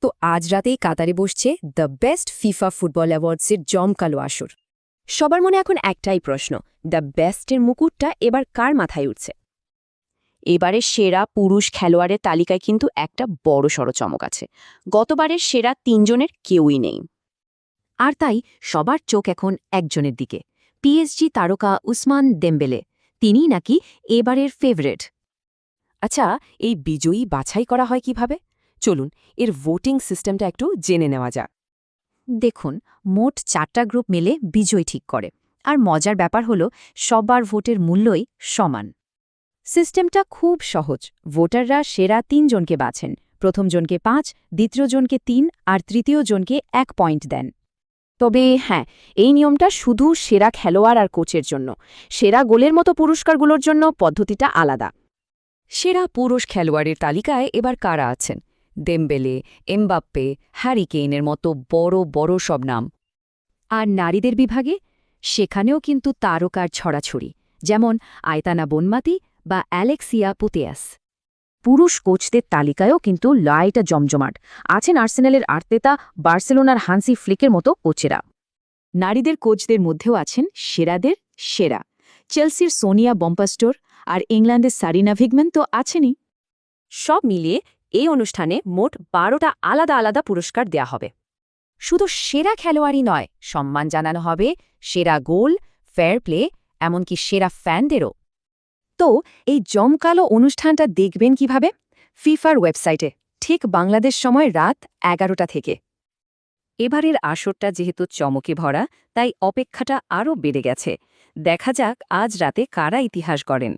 তো আজ রাতেই কাতারে বসছে দ্য বেস্ট ফিফা ফুটবল অ্যাওয়ার্ডসের জমকালো আসর। সবার মনে এখন একটাই প্রশ্ন, দ্য বেস্টের মুকুটটা এবার কার মাথায় উঠছে? এবারের সেরা পুরুষ খেলোয়াড়ের তালিকায় কিন্তু একটা বড়সড় চমক আছে। গতবারের সেরা ৩ জনের কেউই নেই। আর তাই সবার চোখ এখন একজনের দিকে, পিএসজি তারকা উসমান দেমবেলে। তিনিই নাকি এবারের ফেভারিট। আচ্ছা, এই বিজয়ী বাছাই করা হয় কিভাবে? চলুন এর ভোটিং সিস্টেমটা একটু জেনে নেওয়া যাক। দেখুন, মোট 4টা গ্রুপ মিলে বিজয় ঠিক করে। আর মজার ব্যাপার হলো সবার ভোটের মূল্যই সমান। সিস্টেমটা খুব সহজ। ভোটাররা সেরা 3 জনকে বাছেন, প্রথম জনকে 5, দ্বিতীয় জনকে 3 আর তৃতীয় জনকে 1 পয়েন্ট দেন। তবে হ্যাঁ, এই নিয়মটা শুধু সেরা খেলোয়াড় আর কোচের জন্য। সেরা গোলের মতো পুরস্কারগুলোর জন্য পদ্ধতিটা আলাদা। সেরা পুরুষ খেলোয়াড়ের তালিকায় এবার কারা আছেন? দেমবেলে, এমবাপ্পে, হ্যারি কেইনের মতো বড় বড় সব নাম। আর নারীদের বিভাগে সেখানেও কিন্তু তারকার ছড়াছড়ি, যেমন আয়তানা বনমাতি বা অ্যালেক্সিয়া পুতেয়াস। পুরুষ কোচদের তালিকায়ও কিন্তু লড়াইটা জমজমাট। আছেন আর্সেনালের আর্তেতা, বার্সেলোনার হান্সি ফ্লিকের মতো কোচেরা। নারীদের কোচদের মধ্যেও আছেন সেরাদের সেরা। চেলসির সোনিয়া বম্পাস্টোর আর ইংল্যান্ডের সারিনা ভিগম্যান তো আছেনই। সব মিলিয়ে এই অনুষ্ঠানে মোট 12টা আলাদা আলাদা পুরস্কার দেয়া হবে। শুধু সেরা খেলোয়াড়ই নয়, সম্মান জানানো হবে সেরা গোল, ফেয়ার প্লে, এমনকি সেরা ফ্যানদেরও। তো এই জমকালো অনুষ্ঠানটা দেখবেন কিভাবে? ফিফার ওয়েবসাইটে, ঠিক বাংলাদেশ সময় রাত 11টা থেকে। এবারের আসরটা যেহেতু চমকে ভরা, তাই অপেক্ষাটা আরও বেড়ে গেছে। দেখা যাক আজ রাতে কারা ইতিহাস গড়েন।